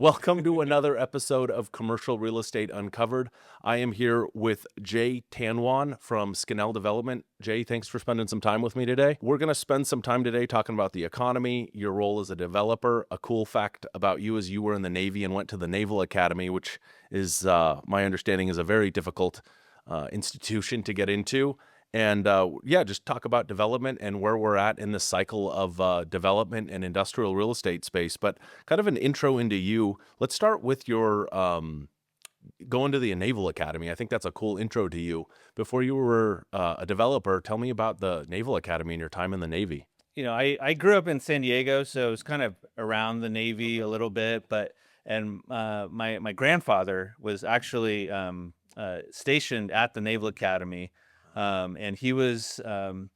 Welcome to another episode of Commercial Real Estate Uncovered. I am here with Jay Tanjuan from Skinnell Development. Jay, thanks for spending some time with me today. We're going to spend some time today talking about the economy, your role as a developer. A cool fact about you is you were in the Navy and went to the Naval Academy, which is, my understanding, is a very difficult institution to get into. And just talk about development and where we're at in the cycle of development and industrial real estate space. But kind of an intro into you. Let's start with your going to the Naval Academy. I think that's a cool intro to you. Before you were a developer, tell me about the Naval Academy and your time in the Navy. I grew up in San Diego, so it was kind of around the Navy a little bit. My grandfather was actually stationed at the Naval Academy, and he was from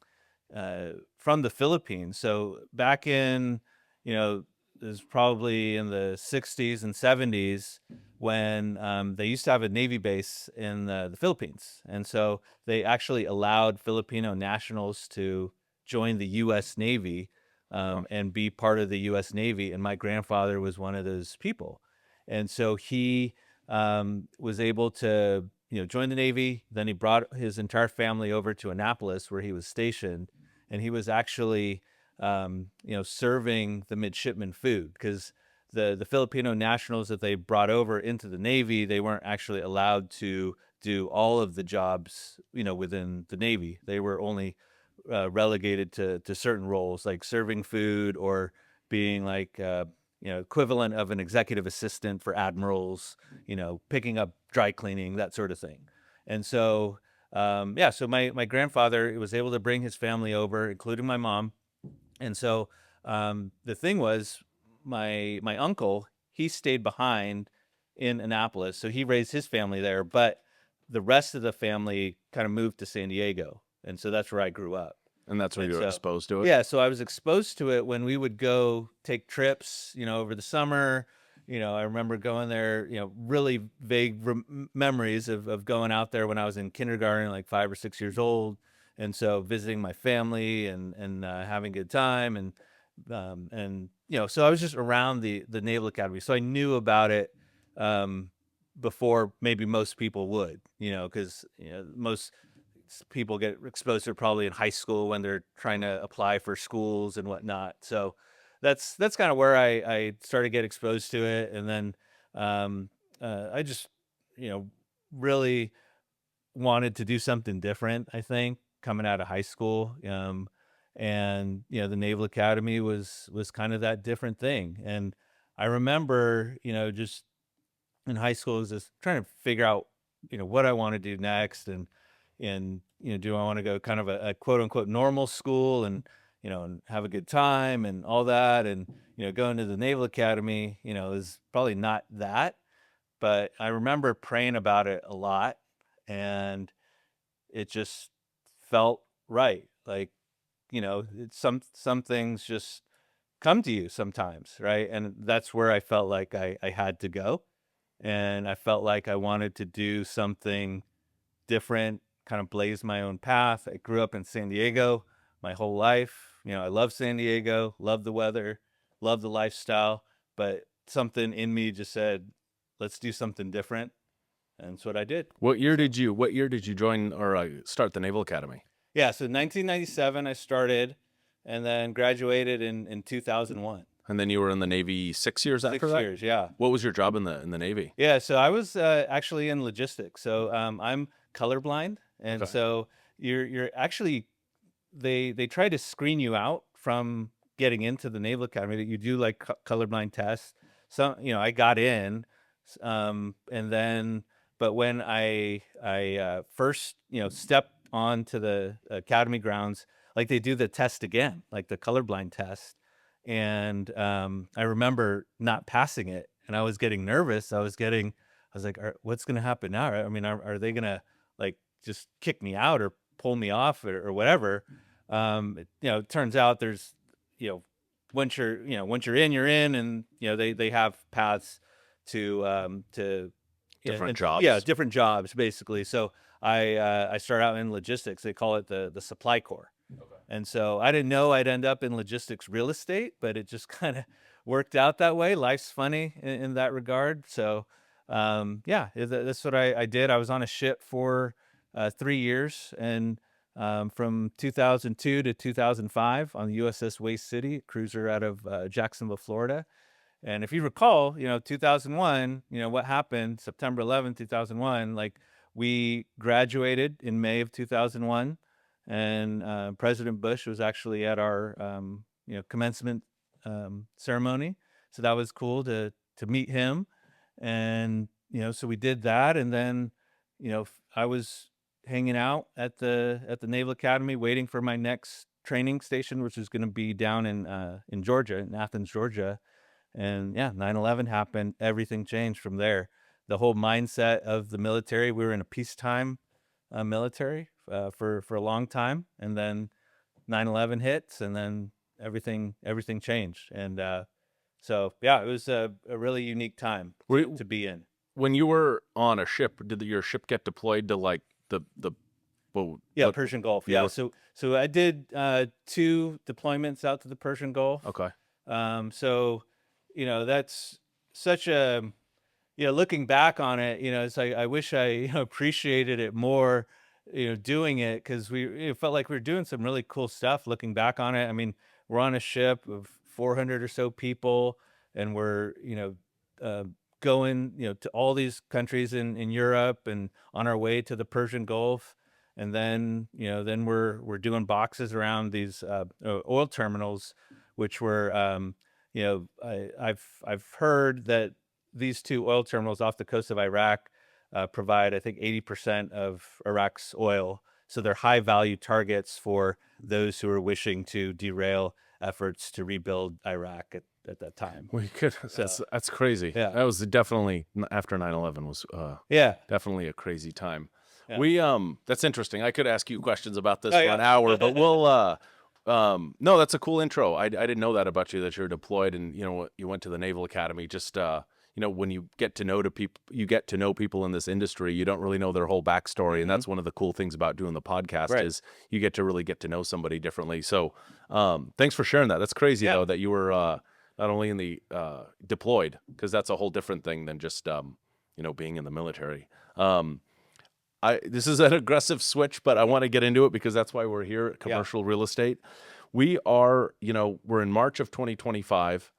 the Philippines. So back in, it was probably in the 60s and 70s when they used to have a Navy base in the Philippines. And so they actually allowed Filipino nationals to join the U.S. Navy and be part of the U.S. Navy. And my grandfather was one of those people. And so he was able to, join the Navy. Then he brought his entire family over to Annapolis where he was stationed. And he was actually, serving the midshipman food because the Filipino nationals that they brought over into the Navy, they weren't actually allowed to do all of the jobs, within the Navy. They were only relegated to certain roles like serving food or being like equivalent of an executive assistant for admirals, picking up dry cleaning, that sort of thing. And so so my grandfather was able to bring his family over, including my mom. And so the thing was, my uncle, he stayed behind in Annapolis, so he raised his family there, but the rest of the family kind of moved to San Diego. And so that's where I grew up. And that's where And you were so, exposed to it. yeah, so I was exposed to it when we would go take trips, over the summer. I remember going there, really vague memories of going out there when I was in kindergarten, like 5 or 6 years old. And so visiting my family and having a good time. So I was just around the Naval Academy. So I knew about it before maybe most people would, because, most people get exposed to it probably in high school when they're trying to apply for schools and whatnot. So that's kind of where I started to get exposed to it. And then I just, really wanted to do something different, I think, coming out of high school. The Naval Academy was kind of that different thing. And I remember, just in high school, I was just trying to figure out, what I want to do next. And do I want to go kind of a quote unquote normal school and have a good time and all that. And, going to the Naval Academy, is probably not that, but I remember praying about it a lot and it just felt right. Like, it's some things just come to you sometimes. Right. And that's where I felt like I had to go. And I felt like I wanted to do something different, kind of blaze my own path. I grew up in San Diego my whole life. I love San Diego, love the weather, love the lifestyle, but something in me just said, let's do something different. And that's what I did. What year did you join or start the Naval Academy? Yeah, so 1997 I started and then graduated in 2001. And then you were in the Navy 6 years after 6 that? years, yeah. What was your job in the Navy? Yeah, so I was actually in logistics. So I'm colorblind, and Okay. so you're actually they try to screen you out from getting into the Naval Academy. That you do like colorblind tests. So I got in, and then but when I first stepped onto the academy grounds, like they do the test again, like the colorblind test, and I remember not passing it, and I was getting nervous. I was like, what's going to happen now? I mean, are they going to like just kick me out or pull me off or whatever? It turns out there's, you know, once you're in, you're in, and they have paths to Different yeah, jobs. different jobs basically. So I started out in logistics. They call it the supply corps. Okay. And so I didn't know I'd end up in logistics real estate, but it just kind of worked out that way. Life's funny in that regard. So, yeah, that's what I did. I was on a ship for 3 years, and from 2002 to 2005 on the USS Waste City, a cruiser out of Jacksonville, Florida. And if you recall, 2001, what happened September 11th, 2001, like we graduated in May of 2001, and President Bush was actually at our, commencement ceremony. So that was cool to meet him. And, so we did that. And then, I was hanging out at the Naval Academy waiting for my next training station, which is going to be down in Georgia, in Athens, Georgia. And yeah, 9/11 happened. Everything changed from there. The whole mindset of the military. We were in a peacetime military for a long time, and then 9/11 hits, and then everything changed. And so yeah, it was a really unique time to be in. When you were on a ship, did your ship get deployed to like the well, Yeah, what, Persian Gulf. yeah, Yeah, so I did 2 deployments out to the Persian Gulf. okay. So that's such a, looking back on it, it's like I wish I appreciated it more, doing it, because it felt like we were doing some really cool stuff. Looking back on it, I mean, we're on a ship of 400 or so people, and we're going to all these countries in Europe, and on our way to the Persian Gulf. And then then we're doing boxes around these oil terminals, which were I've heard that these 2 oil terminals off the coast of Iraq provide, I think, 80% of Iraq's oil. So they're high value targets for those who are wishing to derail efforts to rebuild Iraq at that time. Well, you could. So, That's crazy. yeah. That was definitely after 9/11 was Yeah. definitely a crazy time. Yeah. We that's interesting. I could ask you questions about this Oh, for yeah. an hour, but we'll no, that's a cool intro. I didn't know that about you, that you're deployed and you went to the Naval Academy. Just when you get to know people in this industry, you don't really know their whole backstory, and that's one of the cool things about doing the podcast Right. is you get to really get to know somebody differently. So, thanks for sharing that. That's crazy Yeah. though that you were not only in the deployed, because that's a whole different thing than just being in the military. This is an aggressive switch, but I want to get into it because that's why we're here at Commercial Real Estate. We are, we're in March of 2025.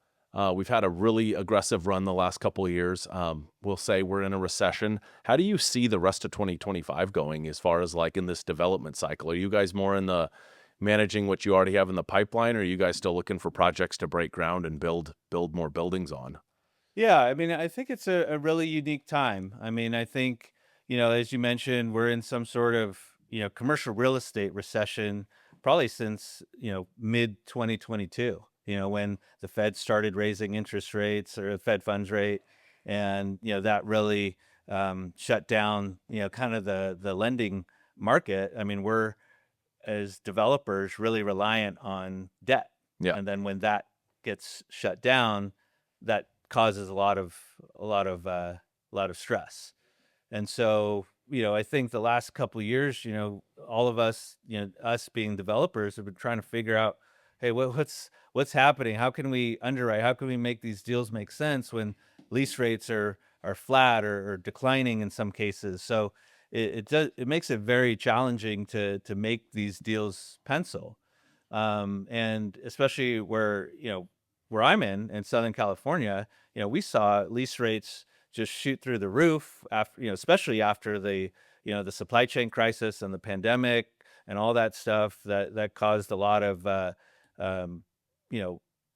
We've had a really aggressive run the last couple of years. We'll say we're in a recession. How do you see the rest of 2025 going as far as like in this development cycle? Are you guys more in the managing what you already have in the pipeline, or are you guys still looking for projects to break ground and build more buildings on? Yeah, I mean, I think it's a really unique time. I mean, I think, as you mentioned, we're in some sort of, commercial real estate recession probably since, mid 2022, when the Fed started raising interest rates, or the Fed funds rate. And, that really shut down, kind of the lending market. I mean, we're, as developers, really reliant on debt. Yeah. And then when that gets shut down, that causes a lot of stress. And so, I think the last couple of years, all of us, us being developers, have been trying to figure out, hey, what's happening? How can we underwrite? How can we make these deals make sense when lease rates are flat or declining in some cases? So it makes it very challenging to make these deals pencil. And especially where I'm in Southern California, we saw lease rates just shoot through the roof after, especially after the supply chain crisis and the pandemic and all that stuff that caused a lot of,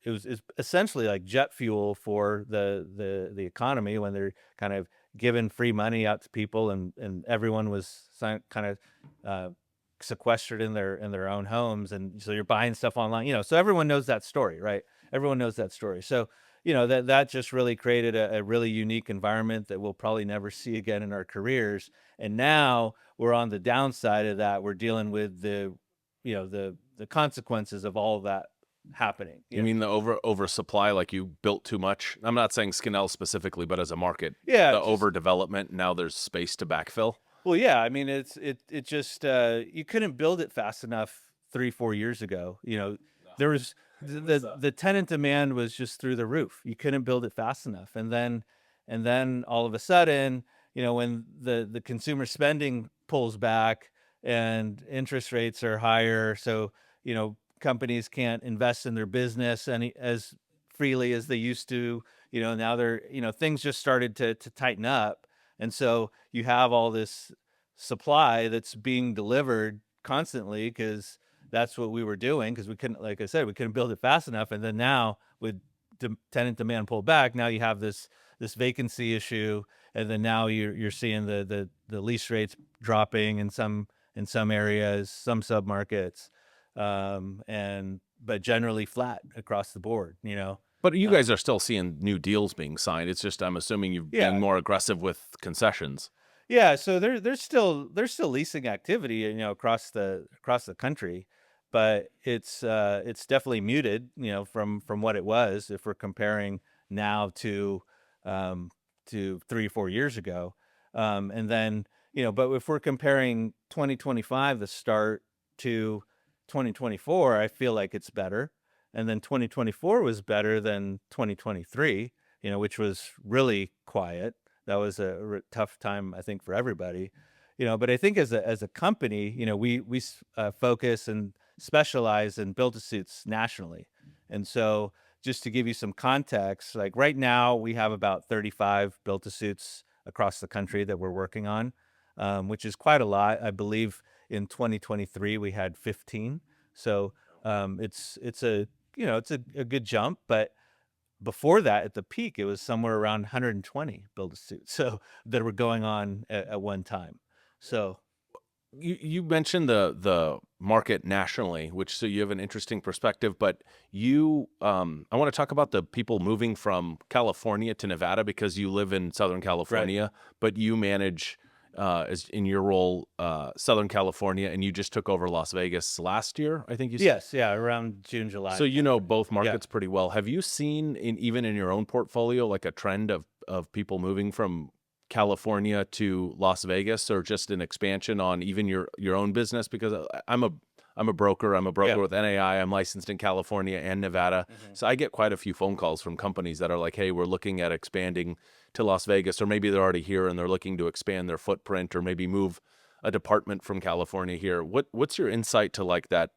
it's essentially like jet fuel for the economy when they're kind of giving free money out to people, and everyone was kind of sequestered in their own homes, and so you're buying stuff online, so everyone knows that story, right? Everyone knows that story. So that just really created a really unique environment that we'll probably never see again in our careers. And now we're on the downside of that. We're dealing with the consequences of all of that happening. You mean the oversupply, like you built too much? I'm not saying Skinnell specifically, but as a market, Yeah, the just, overdevelopment. Now there's space to backfill. well, yeah. I mean, it just you couldn't build it fast enough 3-4 years ago. There was The tenant demand was just through the roof. You couldn't build it fast enough, and then all of a sudden, when the consumer spending pulls back and interest rates are higher, so companies can't invest in their business any as freely as they used to. Now they're things just started to tighten up, and so you have all this supply that's being delivered constantly because that's what we were doing because we couldn't, like I said, we couldn't build it fast enough. And then now with tenant demand pulled back, now you have this vacancy issue, and then now you're seeing the lease rates dropping in some areas, some submarkets, and but generally flat across the board. But you Uh, guys are still seeing new deals being signed. It's just I'm assuming you're being yeah, more aggressive with concessions. Yeah, so there's still leasing activity, across the country, but it's definitely muted, from what it was if we're comparing now to 3 or 4 years ago. And then, but if we're comparing 2025, the start, to 2024, I feel like it's better. And then 2024 was better than 2023, which was really quiet. That was a tough time, I think, for everybody. But I think as a company, we focus and specialize in build-to-suits nationally. And so just to give you some context, like right now we have about 35 build-to-suits across the country that we're working on, which is quite a lot. I believe in 2023 we had 15. So it's a good jump, but before that, at the peak, it was somewhere around 120 build-to-suits so that were going on at one time. So You mentioned the market nationally, which so you have an interesting perspective, but I want to talk about the people moving from California to Nevada because you live in Southern right. California, but you manage as in your role Southern California, and you just took over Las Vegas last year, I think you said. Yes, yeah, around June, So July you know timeframe. both Yeah. markets pretty well. Have you seen even in your own portfolio like a trend of people moving from California to Las Vegas, or just an expansion on even your own business? Because I'm a broker. I'm a Yeah. broker with NAI. I'm licensed in California and Nevada. Mhm. So I get quite a few phone calls from companies that are like, "Hey, we're looking at expanding to Las Vegas," or maybe they're already here and they're looking to expand their footprint, or maybe move a department from California here. What's your insight to like that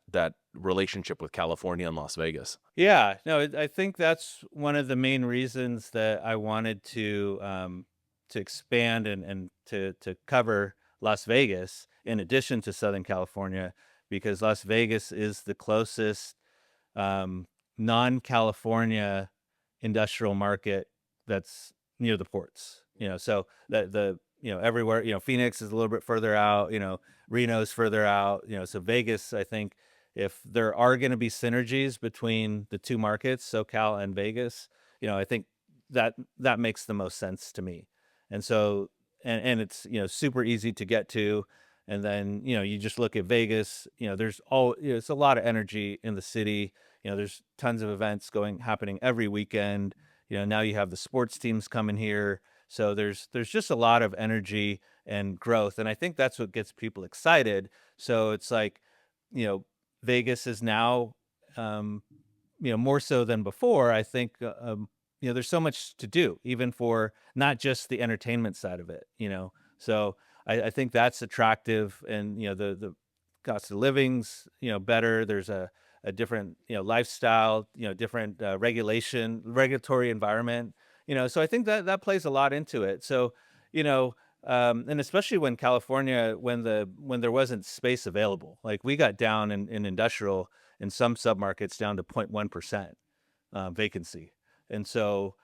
relationship with California and Las Vegas? Yeah, no, I think that's one of the main reasons that I wanted to expand and to cover Las Vegas in addition to Southern California, because Las Vegas is the closest um, non-California industrial market that's near the ports. So everywhere. Phoenix is a little bit further out. Reno's further out. So Vegas, I think, if there are going to be synergies between the two markets, SoCal and Vegas, I think that makes the most sense to me. And so, and it's super easy to get to. And then you just look at Vegas. It's a lot of energy in the city. There's tons of events happening every weekend. Now you have the sports teams coming here. So there's just a lot of energy and growth. And I think that's what gets people excited. So it's like, you know, Vegas is now, um, more so than before. I think, there's so much to do, even for not just the entertainment side of it. So I think that's attractive, and the cost of living's better. There's a different lifestyle, different regulatory environment. So I think that plays a lot into it. So you know and especially when California, when there wasn't space available, like we got down in industrial in some submarkets down to 0.1% vacancy. And so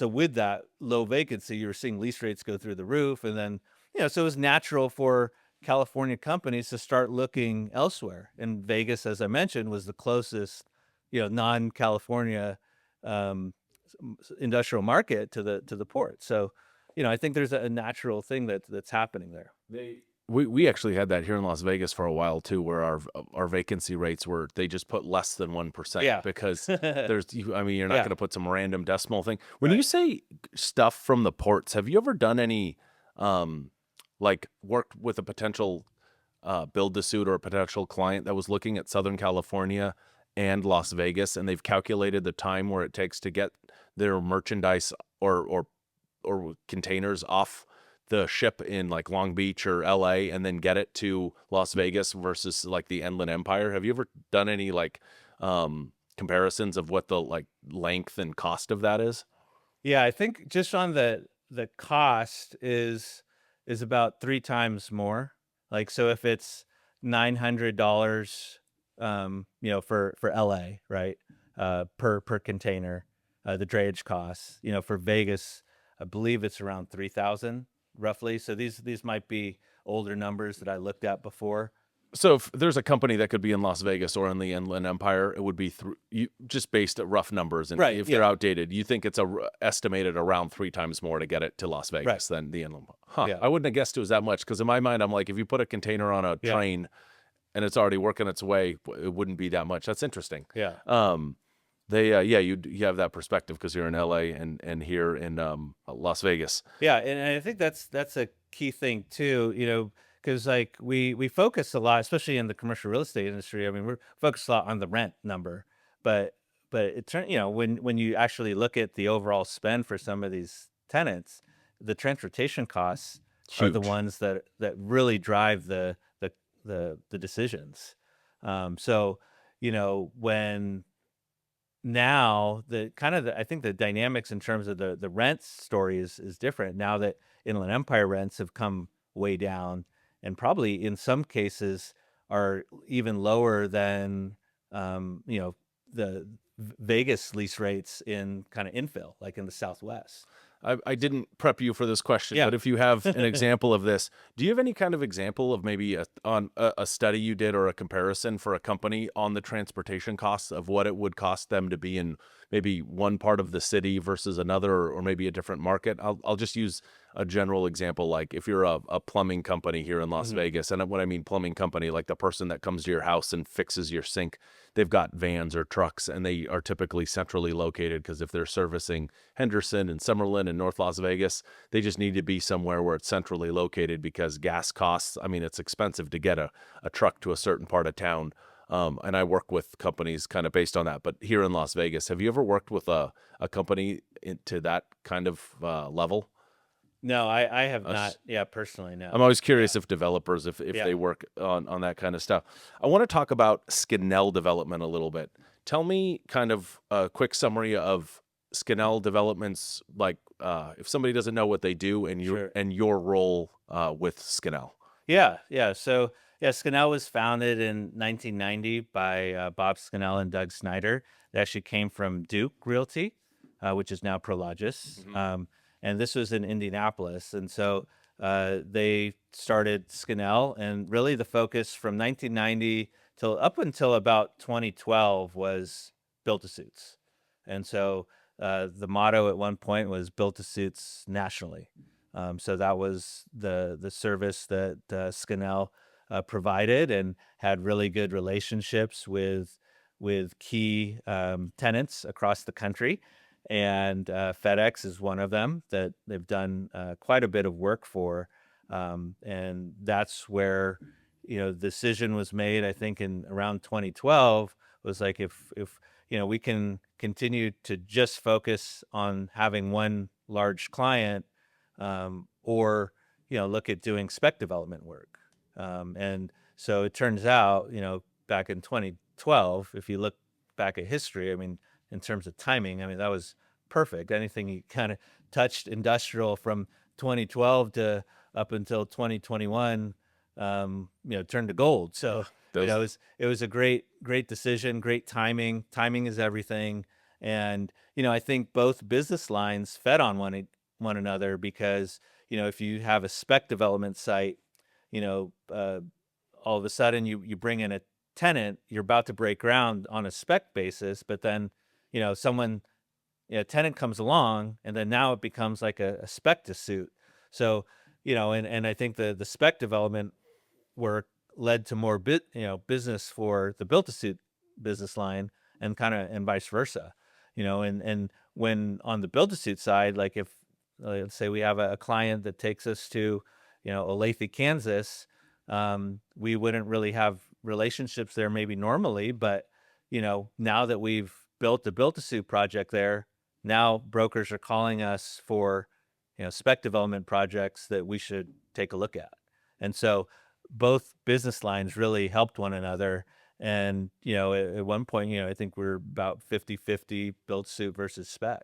with that low vacancy, you were seeing lease rates go through the roof. And then so it was natural for California companies to start looking elsewhere. And Vegas, as I mentioned, was the closest non-California um, industrial market to the port. So I think there's a natural thing that's happening there. We actually had that here in Las Vegas for a while too, where our vacancy rates were, they just put less than 1% Yeah. because I mean, you're not Yeah. going to put some random decimal thing. When you Right. say stuff from the ports, have you ever done any um like worked with a potential build to suit or a potential client that was looking at Southern California and Las Vegas, and they've calculated the time where it takes to get their merchandise or containers off the ship in like Long Beach or LA and then get it to Las Vegas versus like the Inland Empire. Have you ever done any like comparisons of what the like length and cost of that is? Yeah, I think just on the cost is about 3 times more. Like, so if it's $900, for LA, right? Per container, the drayage costs, for Vegas, I believe it's around 3,000 roughly. So these might be older numbers that I looked at before. So if there's a company that could be in Las Vegas or in the Inland Empire, it would be through you just based at rough numbers. And Right. if they're Yeah. outdated, you think it's estimated around 3 times more to get it to Las Right. Vegas than the Inland. Huh. Yeah. I wouldn't have guessed it was that much because in my mind, I'm like, if you put a container on a Yeah. train and it's already working its way, it wouldn't be that much. That's interesting. Yeah. Yeah, you have that perspective because you're in LA and here in Las Vegas. Yeah, and I think that's a key thing too, because like we focus a lot, especially in the commercial real estate industry. I mean, we're focused a lot on the rent number, but it turns, when you actually look at the overall spend for some of these tenants, the transportation costs are the Huge. ones that really drive the decisions. So, when now the kind of I think the dynamics in terms of the rent story is different now that Inland Empire rents have come way down and probably in some cases are even lower than the Vegas lease rates in kind of infill like in the Southwest. I didn't prep you for this question, Yeah. but if you have an example of this, do you have any kind of example of maybe a study you did or a comparison for a company on the transportation costs of what it would cost them to be in maybe one part of the city versus another, or maybe a different market? I'll just use a general example, like if you're a plumbing company here in Las Mhm. Vegas, and when I mean plumbing company, like the person that comes to your house and fixes your sink, they've got vans or trucks, and they are typically centrally located because if they're servicing Henderson and Summerlin and North Las Vegas, they just need to be somewhere where it's centrally located because gas costs. I mean, it's expensive to get a truck to a certain part of town. And I work with companies kind of based on that. But here in Las Vegas, have you ever worked with a company to that kind of level? No, I have not. Us. Yeah, personally, no. I'm always Yeah. curious if developers, if Yeah. they work on that kind of stuff. I want to talk about Skinell development a little bit. Tell me kind of a quick summary of Skinell developments, like if somebody doesn't know what they do and Sure. your role with Skinell. Yeah, yeah. So, yeah, Scannell was founded in 1990 by Bob Scannell and Doug Snyder. They actually came from Duke Realty, which is now Prologis. Mhm. And this was in Indianapolis. And so they started Scannell, and really the focus from 1990 till up until about 2012 was built to suits. And so the motto at one point was built to suits nationally. So that was the service that Scannell provided, and had really good relationships with key tenants across the country. And FedEx is one of them that they've done quite a bit of work for. And that's where the decision was made. I think in around 2012 was like if we can continue to just focus on having one large client, or look at doing spec development work. And so it turns out, back in 2012, if you look back at history, I mean, in terms of timing, I mean, that was perfect. Anything you kind of touched industrial from 2012 to up until 2021, turned to gold. So Those it was a great decision, great timing. Timing is everything. And I think both business lines fed on one another, because if you have a spec development site, you know uh, all of a sudden you bring in a tenant, you're about to break ground on a spec basis, but then someone, a tenant comes along, and then now it becomes like a spec to suit. So and I think the spec development work led to more business for the built to suit business line, and kind of and vice versa. And when on the built to suit side, like if let's say we have a client that takes us to Olathe, Kansas, we wouldn't really have relationships there maybe normally, but now that we've built the built-to-suit project there, now brokers are calling us for, spec development projects that we should take a look at. And so both business lines really helped one another. And, at one point, I think we're about 50-50 built-to-suit versus spec.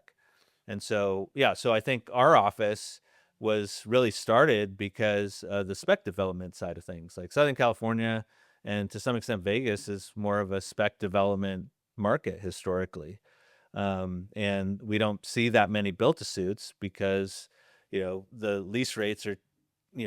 And so, yeah, so I think our office was really started because the spec development side of things. Like Southern California and to some extent Vegas is more of a spec development market historically. And we don't see that many built to suits because, the lease rates are,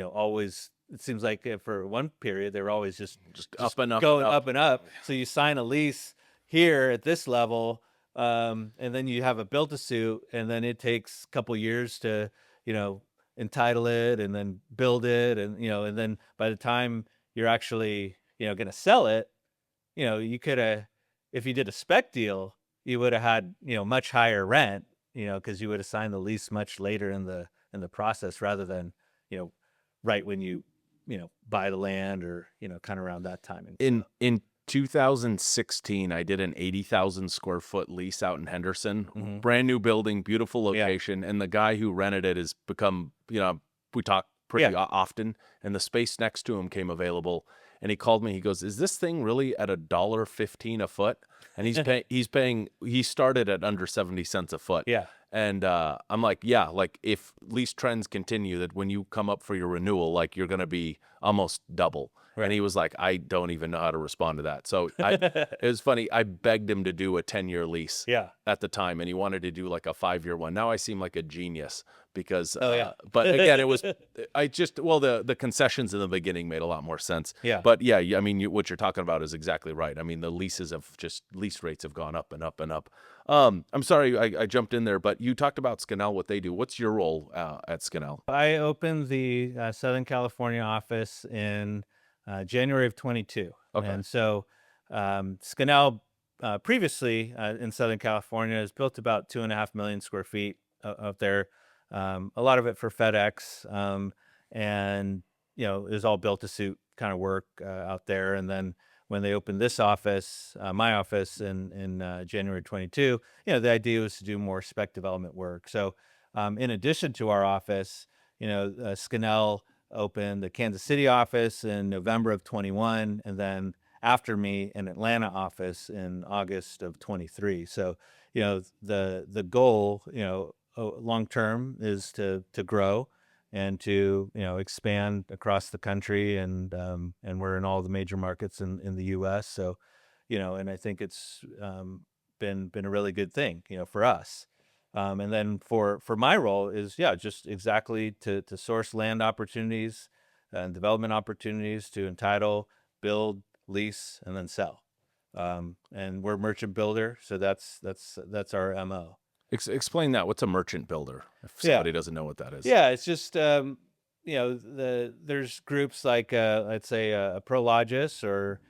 always, it seems like for one period, they were always just up and up going and up. up and up. So you sign a lease here at this level, and then you have a built to suit, and then it takes a couple years to, you know, entitle it and then build it. And, and then by the time you're actually, going to sell it, you could have, if you did a spec deal, you would have had, much higher rent, because you would have signed the lease much later in the process rather than, you know, right when you, buy the land or, kind of around that timing. In 2016, I did an 80,000 square foot lease out in Henderson. Mhm. Brand new building, beautiful Yeah. location, and the guy who rented it has become, we talk pretty Yeah. often, and the space next to him came available, and he called me. He goes, "Is this thing really at $1.15 a foot?" And he started at under 70 cents a foot. Yeah. And I'm like, yeah, like if lease trends continue, that when you come up for your renewal, like you're going to be almost double. Right. And he was like, I don't even know how to respond to that. So it was funny. I begged him to do a 10-year lease Yeah. at the time, and he wanted to do like a 5-year one. Now I seem like a genius because, Oh, yeah. but again, it was, the concessions in the beginning made a lot more sense. Yeah. But yeah, I mean, what you're talking about is exactly right. I mean, the lease rates have gone up and up and up. I'm sorry I jumped in there, but you talked about Scanel, what they do. What's your role at Scanel? I opened the Southern California office in January of 22. Okay. And so Scanel previously in Southern California has built about 2.5 million square feet out there. A lot of it for FedEx, and is all built to suit kind of work out there. And then when they opened this office, my office in January 22, the idea was to do more spec development work. So in addition to our office, Scanel opened the Kansas City office in November of 21, and then after me, an Atlanta office in August of 23. So, the goal, long term is to grow and to, expand across the country, and we're in all the major markets in the U.S. So, and I think it's been a really good thing, for us. And then for my role is, just exactly to source land opportunities and development opportunities to entitle, build, lease, and then sell. And we're a merchant builder, so that's our MO. Explain that. What's a merchant builder? If somebody doesn't know what that is. Yeah, it's just there's groups like let's say a Prologis or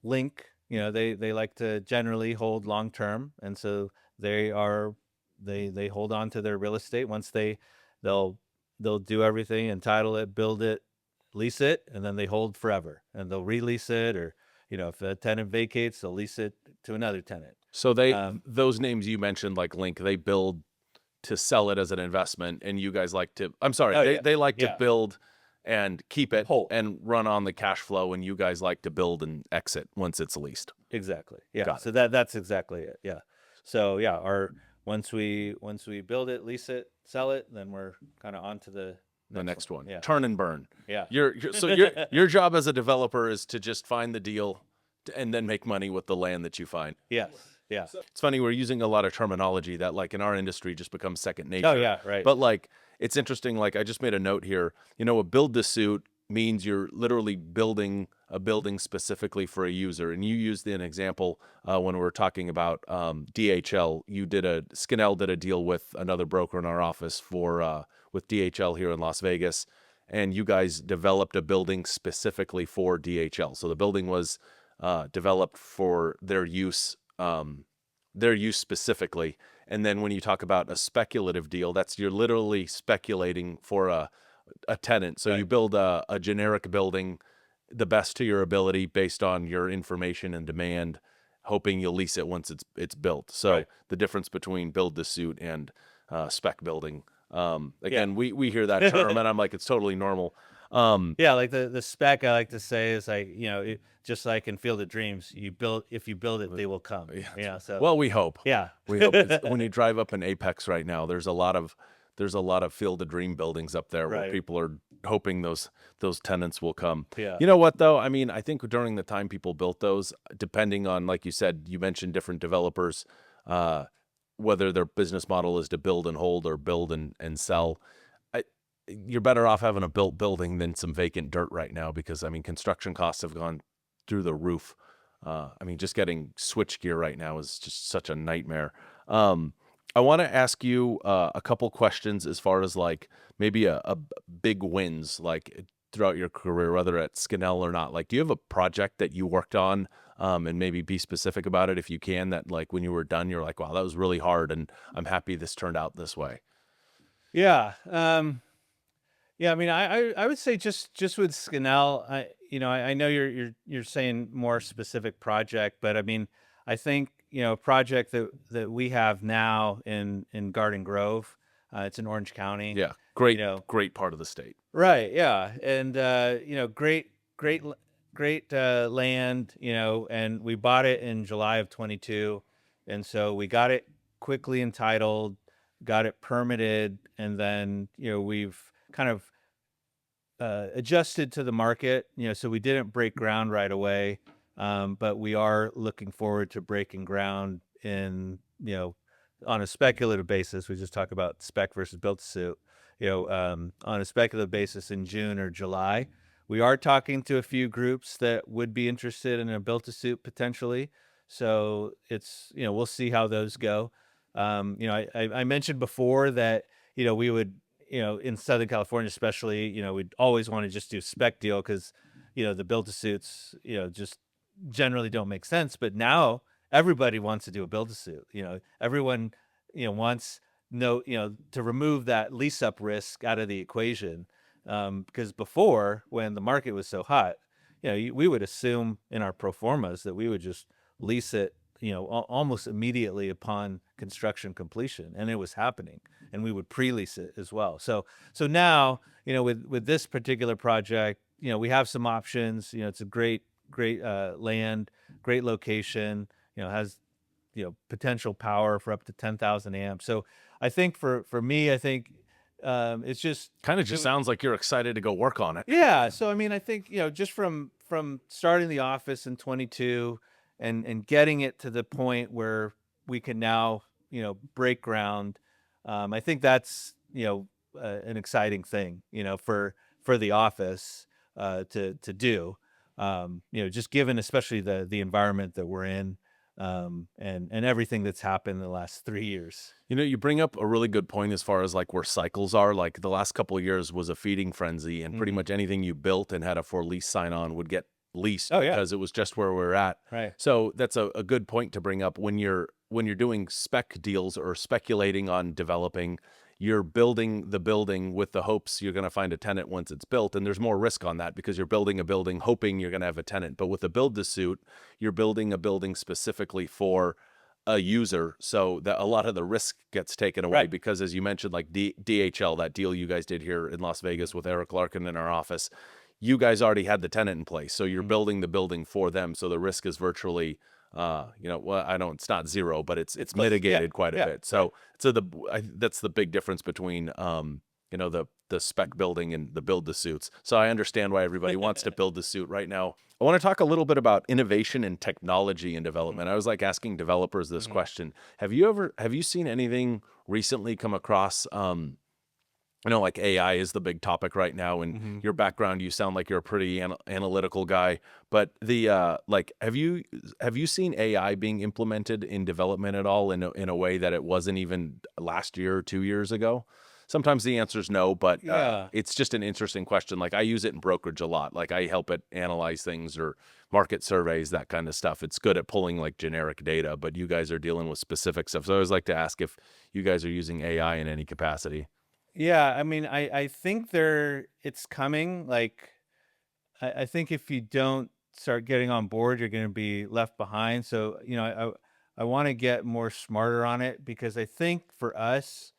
Link. They like to generally hold long term, and so they hold on to their real estate. Once they'll do everything, entitle it, build it, lease it, and then they hold forever, and they'll release it, or if a tenant vacates, they'll lease it to another tenant. So those names you mentioned, like Link, they build to sell it as an investment, and you guys like to, they like to build and keep it Hold. and run on the cash flow, and you guys like to build and exit once it's leased. Exactly. Yeah. Got it. So that's exactly it. Yeah. So once we build it, lease it, sell it, then we're kind of on to the next one. Yeah. Turn and burn. Yeah. Your job as a developer is to just find the deal and then make money with the land that you find. Yes. Yeah. It's funny, we're using a lot of terminology that, like, in our industry just becomes second nature. Oh yeah, right. But like, it's interesting, like I just made a note here, a build to suit means you're literally building a building specifically for a user. And you used an example when we were talking about DHL. Scanel did a deal with another broker in our office with DHL here in Las Vegas, and you guys developed a building specifically for DHL. So the building was developed for their use specifically. And then when you talk about a speculative deal, you're literally speculating for a tenant. So you build a generic building, the best to your ability based on your information and demand, hoping you'll lease it once it's built. So Right. the difference between build to suit and spec building. Yeah. Again, we hear that term, and I'm like, it's totally normal. Yeah, like the spec I like to say is like, just like in Field of Dreams, if you build it, they will come. Yeah. So Well, we hope. yeah. We hope. It's, when you drive up in Apex right now, there's a lot of Field of Dream buildings up there where Right. people are hoping those tenants will come. Yeah. You know what though? I mean, I think during the time people built those, depending on, like you said, you mentioned different developers, uh, whether their business model is to build and hold or build and sell. I, you're better off having a built building than some vacant dirt right now, because I mean, construction costs have gone through the roof. I mean, just getting switch gear right now is just such a nightmare. Um, I want to ask you a couple questions as far as like maybe a big wins like throughout your career, whether at Skinnell or not. Like, do you have a project that you worked on, and maybe be specific about it if you can? That like when you were done, you're like, wow, that was really hard, and I'm happy this turned out this way. Yeah. Yeah, I mean, I would say just with Skinnell, I know you're saying more specific project, but I mean, I think, a project that we have now in Garden Grove, it's in Orange County, Yeah, you great, know, great part of the state. right, yeah, and great land, and we bought it in July of 22, and so we got it quickly entitled, got it permitted, and then we've kind of adjusted to the market, so we didn't break ground right away, but we are looking forward to breaking ground on a speculative basis. We just talk about spec versus built to suit. On a speculative basis in June or July. We are talking to a few groups that would be interested in a built to suit potentially. So we'll see how those go. I mentioned before that, we would, in Southern California, especially, we'd always want to just do a spec deal because, the build to suits, just generally don't make sense. But now everybody wants to do a build to suit. Everyone, wants to remove that lease up risk out of the equation. Because before, when the market was so hot, we would assume in our pro formas that we would just lease it, almost immediately upon construction completion, and it was happening, and we would pre-lease it as well. So now, with this particular project, we have some options. It's a great land, great location. Has potential power for up to 10,000 amps. So I think for me, I think it's just Kind of just sounds like you're excited to go work on it. yeah. So I mean, I think just from starting the office in 22 and getting it to the point where we can now break ground. I think that's an exciting thing for the office to do. Just given especially the environment that we're in, and everything that's happened in the last 3 years. You bring up a really good point as far as like where cycles are. Like the last couple of years was a feeding frenzy, and pretty Mhm. much anything you built and had a for lease sign on would get leased Oh yeah, because it was just where we're at. right. So that's a good point to bring up when you're doing spec deals or speculating on developing. You're building the building with the hopes you're going to find a tenant once it's built, and there's more risk on that because you're building a building hoping you're going to have a tenant. But with a build to suit, you're building a building specifically for a user, so that a lot of the risk gets taken away. Right. Because as you mentioned, like DHL, that deal you guys did here in Las Vegas with Eric Larkin in our office, you guys already had the tenant in place, so you're Mhm. building the building for them, so the risk is virtually well, I don't, it's not zero, but it's Close. Yeah. mitigated quite a Yeah. bit. So that's the big difference between the spec building and the build the suits. So I understand why everybody wants to build the suit right now. I want to talk a little bit about innovation and technology and development. I was like asking developers this Mhm. question. Have you seen anything recently come across, I know like AI is the big topic right now, and Mhm. your background, you sound like you're a pretty analytical guy. But the like, have you seen AI being implemented in development at all in a way that it wasn't even last year or 2 years ago? Sometimes the answer is no, but Yeah. it's just an interesting question. Like I use it in brokerage a lot. Like I help it analyze things or market surveys, that kind of stuff. It's good at pulling like generic data, but you guys are dealing with specific stuff. So I always like to ask if you guys are using AI in any capacity. Yeah. I mean, I think it's coming. Like, I think if you don't. start getting on board, you're going to be left behind. So, I want to get more smarter on it because I think for us,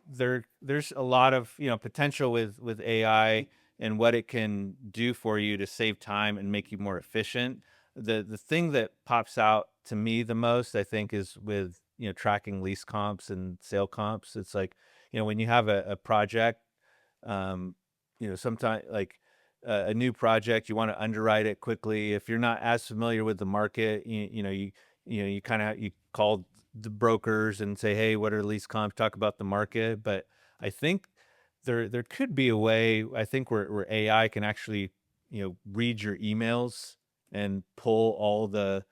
there's a lot of potential with AI and what it can do for you to save time and make you more efficient. The thing that pops out to me the most, I think, is with tracking lease comps and sale comps. It's like when you have a project, um, sometimes like a new project, you want to underwrite it quickly. If you're not as familiar with the market, you kind of you call the brokers and say, hey, what are lease comps? Talk about the market. But I think there could be a way. I think where AI can actually read your emails and pull all the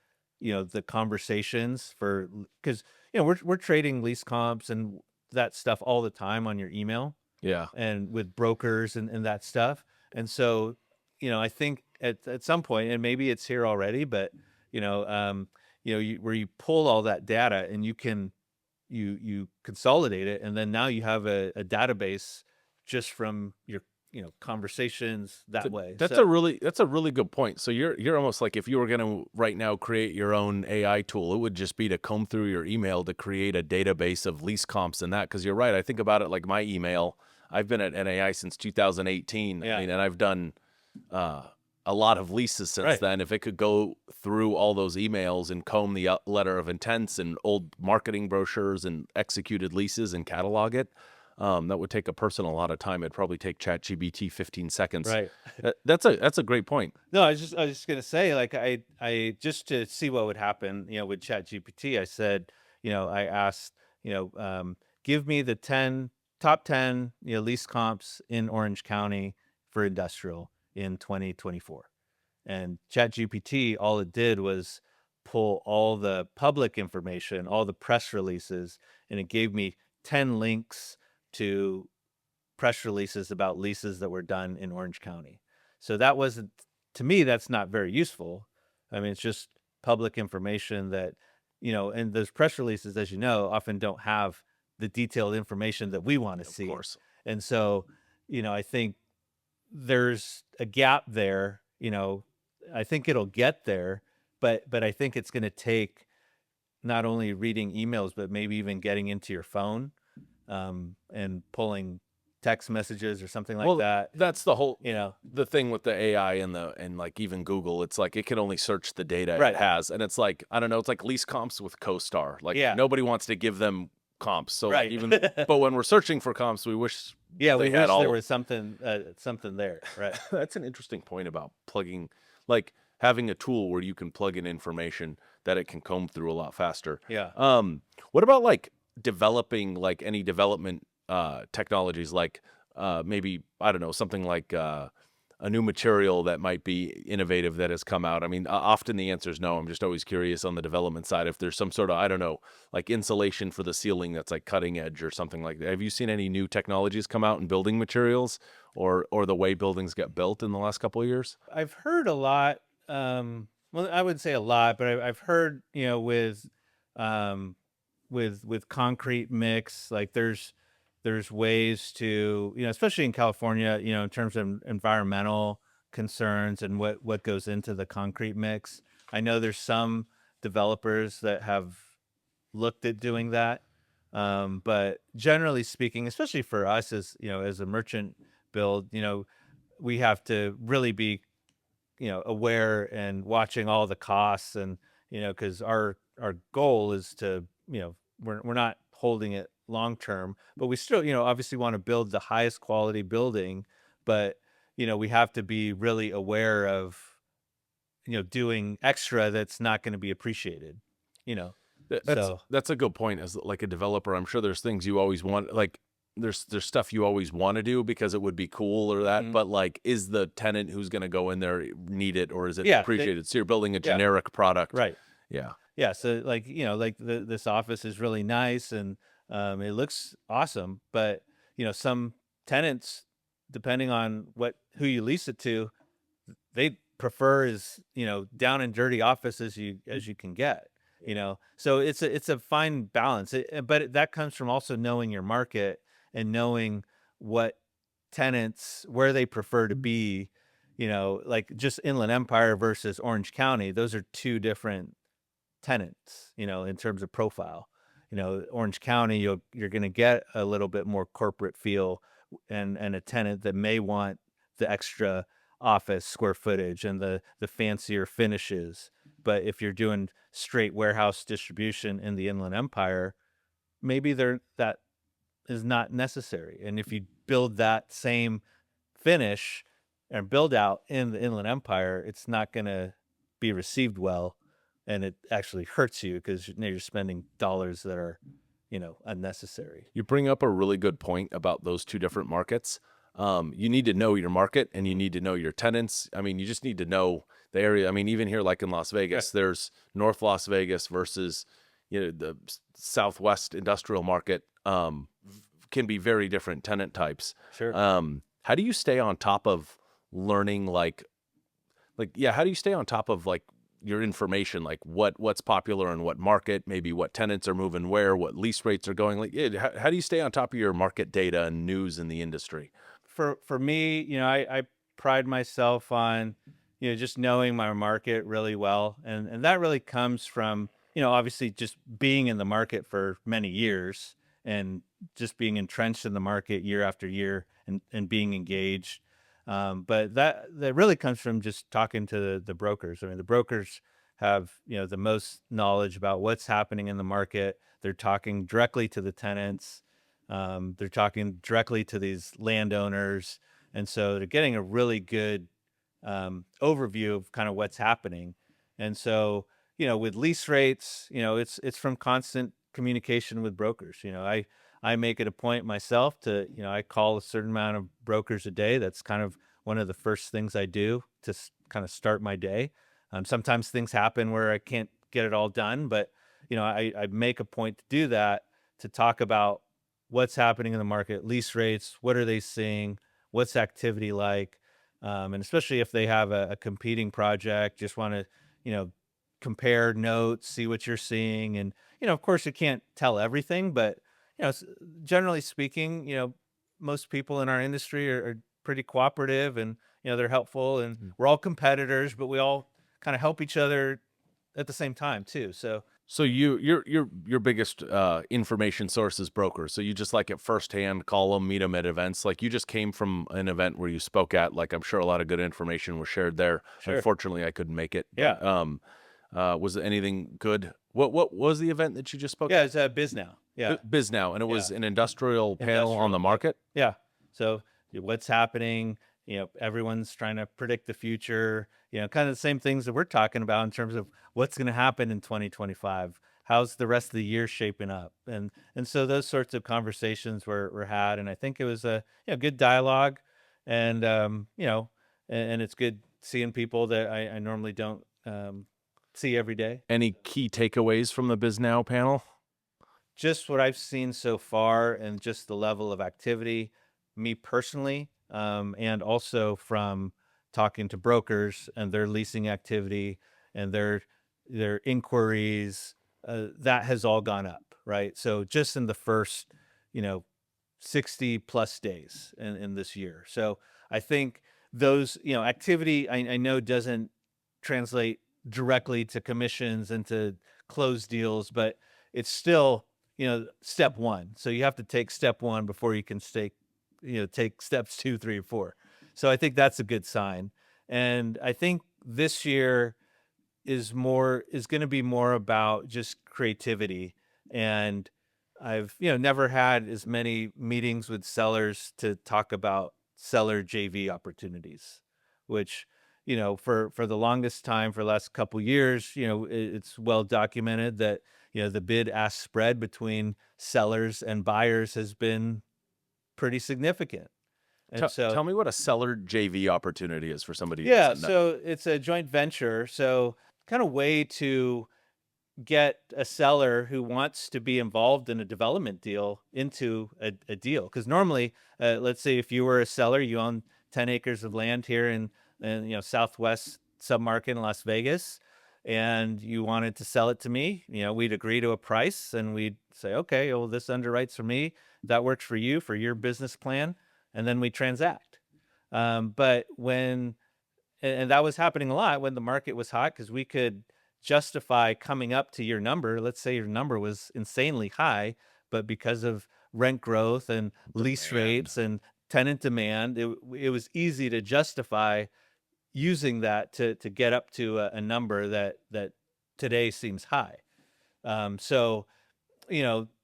conversations for because we're trading lease comps and that stuff all the time on your email Yeah. and with brokers and that stuff. And so, I think at some point, and maybe it's here already, but where you pull all that data and you consolidate it, and then now you have a database just from your conversations that way. So That's a really good point. So you're almost like if you were going to right now create your own AI tool, it would just be to comb through your email to create a database of lease comps and that. Because you're right. I think about it like my email. I've been at NAI since 2018. Yeah. I mean, and I've done uh, a lot of leases since Right. then. If it could go through all those emails and comb the letter of intents and old marketing brochures and executed leases and catalog it, that would take a person a lot of time. It'd probably take ChatGPT 15 seconds. Right. That's a great point. No, I was just gonna say, like, I just to see what would happen, with ChatGPT, I said, I asked, give me the top 10, lease comps in Orange County for industrial in 2024. And ChatGPT, all it did was pull all the public information, all the press releases, and it gave me 10 links to press releases about leases that were done in Orange County. So that wasn't, to me, that's not very useful. I mean, it's just public information that, and those press releases, as you know, often don't have the detailed information that we want to Of see. course. And so, I think there's a gap there. I think it'll get there, but I think it's going to take not only reading emails, but maybe even getting into your phone, and pulling text messages or something like Well, that. that's the whole You know, the thing with the AI and like even Google. It's like it can only search the data it right? has, and it's like I don't know. It's like lease comps with CoStar. Like Yeah, nobody wants to give them comps. So like right. even but when we're searching for comps, we wish Yeah, we they had wish there all. was something there, right? That's an interesting point about plugging, like having a tool where you can plug in information that it can comb through a lot faster. Yeah. What about like developing like any development technologies, like maybe I don't know something like a new material that might be innovative that has come out? I mean, often the answer is no. I'm just always curious on the development side if there's some sort of I don't know like insulation for the ceiling that's like cutting edge or something like that. Have you seen any new technologies come out in building materials or the way buildings get built in the last couple of years? I've heard a lot. Well, I wouldn't say a lot, but I've heard, um, with concrete mix, like there's ways to, especially in California, in terms of environmental concerns and what goes into the concrete mix. I know there's some developers that have looked at doing that. But generally speaking, especially for us as, as a merchant build, we have to really be aware and watching all the costs and because our goal is to we're not holding it long term, but we still obviously want to build the highest quality building, but we have to be really aware of doing extra that's not going to be appreciated, you know so That's a good point. As like a developer, I'm sure there's things you always want, like there's stuff you always want to do because it would be cool or that. mhm. But like, is the tenant who's going to go in there need it or is it Yeah, appreciated? So you're building a yeah, generic product. right. Yeah. Yeah, so like like this office is really nice and it looks awesome, but some tenants, depending on who you lease it to, they prefer is down and dirty office as you can get. So it's a fine balance, but that comes from also knowing your market and knowing what tenants where they prefer to be. like just Inland Empire versus Orange County, those are two different tenants, in terms of profile. Orange County, you're going to get a little bit more corporate feel, and a tenant that may want the extra office square footage and the fancier finishes. But if you're doing straight warehouse distribution in the Inland Empire, maybe that is not necessary. And if you build that same finish and build out in the Inland Empire, it's not going to be received well, and it actually hurts you because now you're spending dollars that are, unnecessary. You bring up a really good point about those two different markets. You need to know your market and you need to know your tenants. I mean, you just need to know the area. I mean, even here, like in Las Vegas, there's North Las Vegas versus, the Southwest industrial market. Can be very different tenant types. Sure. How do you stay on top of learning, yeah, how do you stay on top of your information, like what's popular in what market, maybe what tenants are moving where, what lease rates are going, how do you stay on top of your market data and news in the industry? For me, I pride myself on, just knowing my market really well. And that really comes from, obviously just being in the market for many years and just being entrenched in the market year after year and being engaged. But that really comes from just talking to the brokers. I mean, the brokers have, the most knowledge about what's happening in the market. They're talking directly to the tenants. They're talking directly to these landowners. And so they're getting a really good overview of kind of what's happening. And so, with lease rates, it's from constant communication with brokers. I make it a point myself to, I call a certain amount of brokers a day. That's kind of one of the first things I do to kind of start my day. Sometimes things happen where I can't get it all done, but, I make a point to do that, to talk about what's happening in the market, lease rates, what are they seeing, what's activity like, and especially if they have a competing project, just want to, compare notes, see what you're seeing. And, of course, you can't tell everything, but, generally speaking, most people in our industry are pretty cooperative, and, they're helpful, and we're all competitors, but we all kind of help each other at the same time too. So your biggest information source is brokers. So you just at firsthand, call them, meet them at events. Like you just came from an event where you spoke at. Like I'm sure a lot of good information was shared there. Sure. Unfortunately, I couldn't make it. Yeah. Was it anything good? What was the event that you just spoke? Yeah, it's Biz Now. Yeah. Biz Now, and it was Yeah. an industrial panel on the market. Yeah. So what's happening? Everyone's trying to predict the future, kind of the same things that we're talking about in terms of what's going to happen in 2025. How's the rest of the year shaping up? And so those sorts of conversations were had. And I think it was a good dialogue, and, and it's good seeing people that I normally don't see every day. Any key takeaways from the Biz Now panel? Just what I've seen so far, and just the level of activity, me personally, and also from talking to brokers and their leasing activity and their inquiries, that has all gone up, right? So just in the first, 60 plus days in this year. So I think those, activity, I know doesn't translate directly to commissions and to closed deals, but it's still, step one. So you have to take step one before you can take steps 2, 3, or 4. So I think that's a good sign. And I think this year is going to be more about just creativity. And I've, never had as many meetings with sellers to talk about seller JV opportunities, which, for the longest time, for the last couple years, it's well documented that, the bid ask spread between sellers and buyers has been pretty significant. And so Tell me what a seller JV opportunity is for somebody. yeah, so it's a joint venture. So kind of way to get a seller who wants to be involved in a development deal into a deal. Because normally, let's say if you were a seller, you own 10 acres of land here in Southwest submarket in Las Vegas, and you wanted to sell it to me, we'd agree to a price, and we'd say, okay, well, this underwrites for me. That works for you, for your business plan. And then we transact. But when and that was happening a lot when the market was hot because we could justify coming up to your number. Let's say your number was insanely high, but because of rent growth and lease Demand. rates and tenant demand, it was easy to justify using that to get up to a number that today seems high. So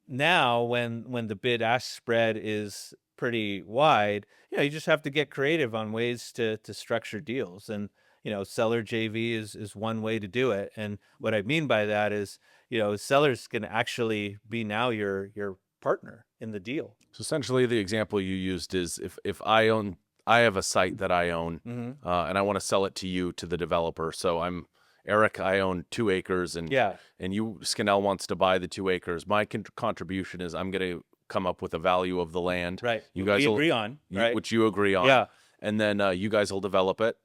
now when the bid ask spread is pretty wide, you just have to get creative on ways to structure deals. And, seller JV is one way to do it. And what I mean by that is, sellers can actually be now your partner in the deal. So essentially, the example you used is if I have a site that I own, Hmm. and I want to sell it to you, to the developer. So I'm Eric. I own 2 acres, Yeah, and you Skinnell wants to buy the 2 acres. My contribution is I'm going to come up with a value of the land. right. You guys We will, agree on, right? which you agree on, Yeah, and then you guys will develop it.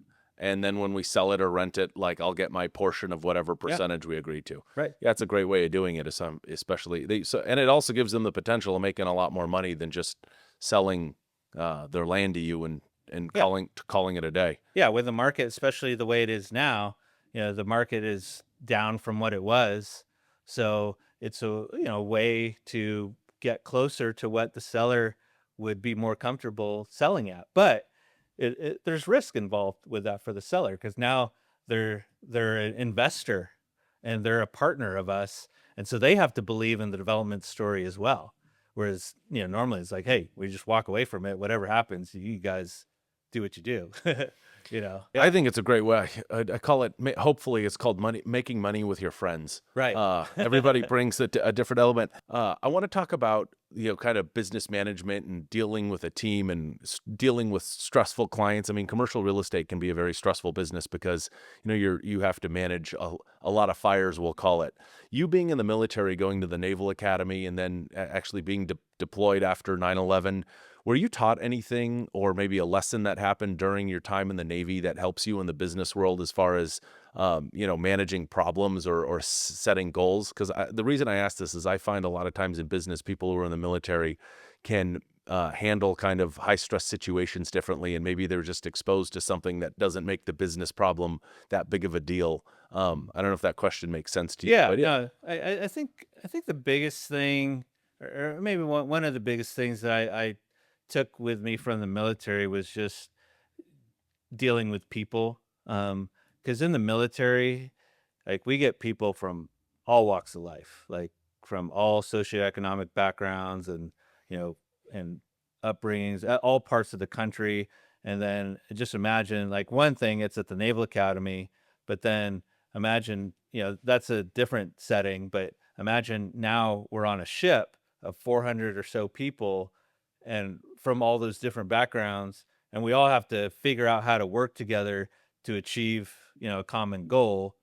And then when we sell it or rent it, like I'll get my portion of whatever yeah, percentage we agreed to. right. Yeah, it's a great way of doing it. Especially and it also gives them the potential of making a lot more money than just selling their land to you and Yeah. calling it a day. Yeah, with the market, especially the way it is now, the market is down from what it was. So it's a way to get closer to what the seller would be more comfortable selling at. But there's risk involved with that for the seller because now they're an investor and they're a partner of us, and so they have to believe in the development story as well. Whereas normally it's like, hey, we just walk away from it. Whatever happens, you guys do what you do. Yeah. I think it's a great way. I call it. Hopefully, it's called making money with your friends. Right. Everybody brings a different element. I want to talk about kind of business management and dealing with a team and dealing with stressful clients. I mean, commercial real estate can be a very stressful business because you have to manage a lot of fires. We'll call it. You being in the military, going to the Naval Academy, and then actually being deployed after 9/11. Were you taught anything or maybe a lesson that happened during your time in the Navy that helps you in the business world as far as, managing problems or setting goals? Because the reason I ask this is I find a lot of times in business, people who are in the military can handle kind of high stress situations differently. And maybe they're just exposed to something that doesn't make the business problem that big of a deal. I don't know if that question makes sense to you, Yeah. but yeah. No, I think the biggest thing, or maybe one of the biggest things that I took with me from the military was just dealing with people. Because in the military, like we get people from all walks of life, like from all socioeconomic backgrounds and you know and upbringings, all parts of the country. And then just imagine, like one thing, it's at the Naval Academy, but then imagine, that's a different setting. But imagine now we're on a ship of 400 or so people, and from all those different backgrounds, and we all have to figure out how to work together to achieve, a common goal.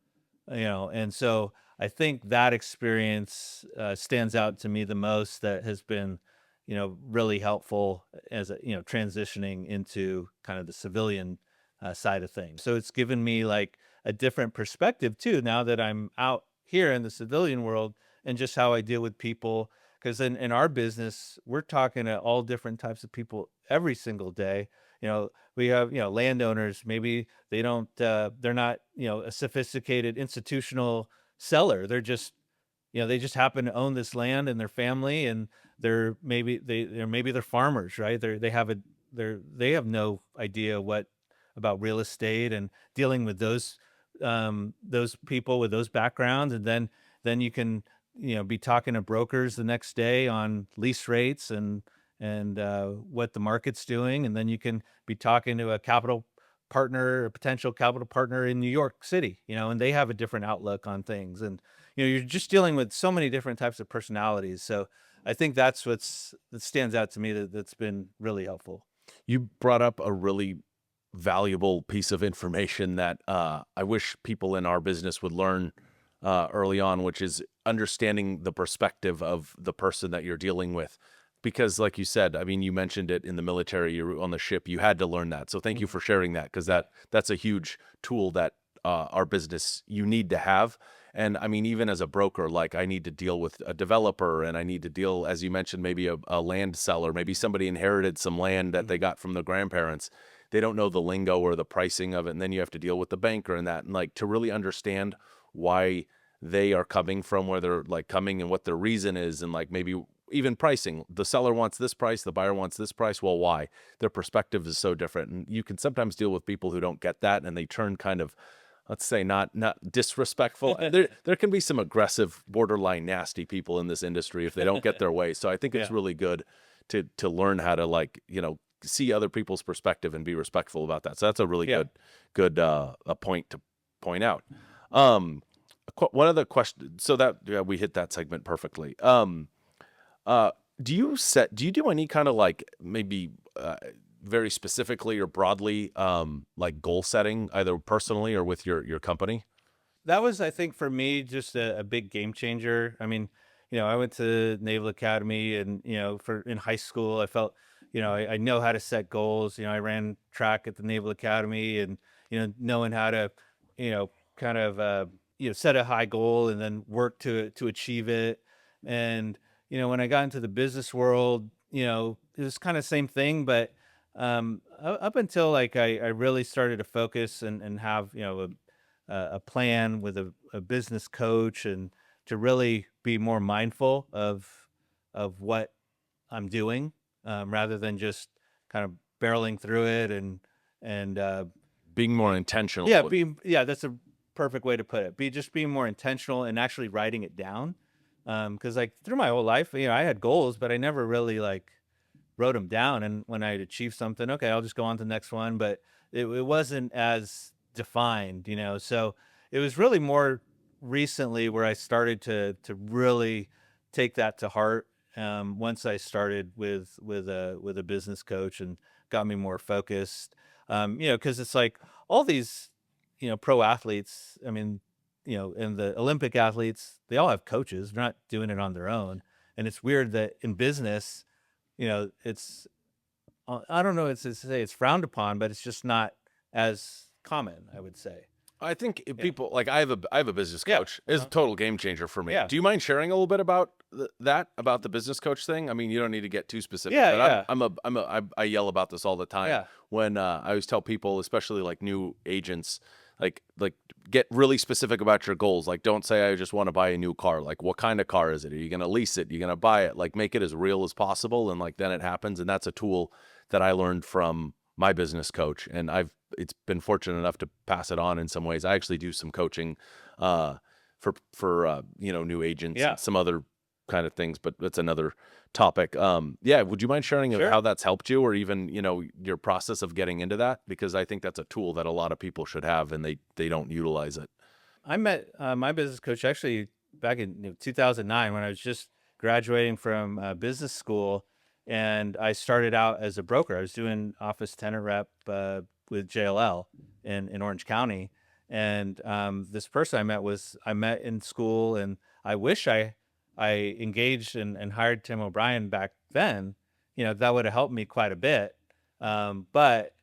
And so I think that experience stands out to me the most, that has been really helpful as transitioning into kind of the civilian side of things. So it's given me like a different perspective too, now that I'm out here in the civilian world, and just how I deal with people. Because in our business, we're talking to all different types of people every single day. We have landowners. Maybe they're not a sophisticated institutional seller. They're just they just happen to own this land in their family, and they're farmers, right? They have no idea what about real estate, and dealing with those people with those backgrounds. And then you can be talking to brokers the next day on lease rates and what the market's doing. And then you can be talking to a potential capital partner in New York City, and they have a different outlook on things. And you're just dealing with so many different types of personalities. So I think that stands out to me, that's been really helpful. You brought up a really valuable piece of information that I wish people in our business would learn early on, which is understanding the perspective of the person that you're dealing with. Because, like you said, I mean, you mentioned it in the military, you're on the ship, you had to learn that. So, thank you for sharing that, because that's a huge tool that our business you need to have. And I mean, even as a broker, like I need to deal with a developer, and I need to deal, as you mentioned, maybe a land seller, maybe somebody inherited some land that they Mhm. got from the grandparents. they don't know the lingo or the pricing of it, and then you have to deal with the banker and that, and like to really understand why they are coming from where they're like coming and what their reason is, and like maybe even pricing. The seller wants this price, the buyer wants this price. Well, why? Their perspective is so different, and you can sometimes deal with people who don't get that, and they turn kind of, let's say, not disrespectful. There can be some aggressive, borderline nasty people in this industry if they don't get their way. So I think it's Yeah. really good to learn how to, like, see other people's perspective and be respectful about that. So that's a really Yeah. good a point to point out. Um, one other question. So that, yeah, we hit that segment perfectly. Uh, do you do any kind of like maybe very specifically or broadly like goal setting, either personally or with your company? That was, I think, for me, just a big game changer. I mean, I went to Naval Academy, and for in high school, I felt, I know how to set goals. I ran track at the Naval Academy, and knowing how to, kind of, set a high goal and then work to achieve it. And when I got into the business world, it was kind of same thing, but up until like I really started to focus and have a plan with a business coach, and to really be more mindful of what I'm doing, rather than just kind of barreling through it, and Being more intentional. yeah, that's a perfect way to put it. Being more intentional and actually writing it down. Because like through my whole life, I had goals, but I never really like wrote them down. And when I'd achieve something, okay, I'll just go on to the next one. But it wasn't as defined, So it was really more recently where I started to really take that to heart. Once I started with a business coach, and got me more focused. Because it's like all these, pro athletes. I mean, and the Olympic athletes, they all have coaches. They're not doing it on their own. And it's weird that in business, it's I don't know, it's to say it's frowned upon, but it's just not as common, I would say. I think if Yeah. people like, I have a business Yeah. coach. It's a total game changer for me. Yeah. Do you mind sharing a little bit about that, about the business coach thing? I mean, you don't need to get too specific, Yeah. but Yeah. I yell about this all the time Yeah. when I always tell people, especially like new agents, like get really specific about your goals. Like, don't say I just want to buy a new car. Like, what kind of car is it? Are you going to lease it? Are you going to buy it? Like, make it as real as possible, and like then it happens. And that's a tool that I learned from my business coach, and it's been fortunate enough to pass it on in some ways. I actually do some coaching for new agents Yeah. and some other kind of things, but that's another topic. Yeah, would you mind sharing Sure. how that's helped you, or even your process of getting into that? Because I think that's a tool that a lot of people should have, and they don't utilize it. I met my business coach actually back in 2009, when I was just graduating from business school, and I started out as a broker. I was doing office tenant rep with JLL in Orange County, and this person I met in school, and I wish I engaged and hired Tim O'Brien back then. That would have helped me quite a bit, but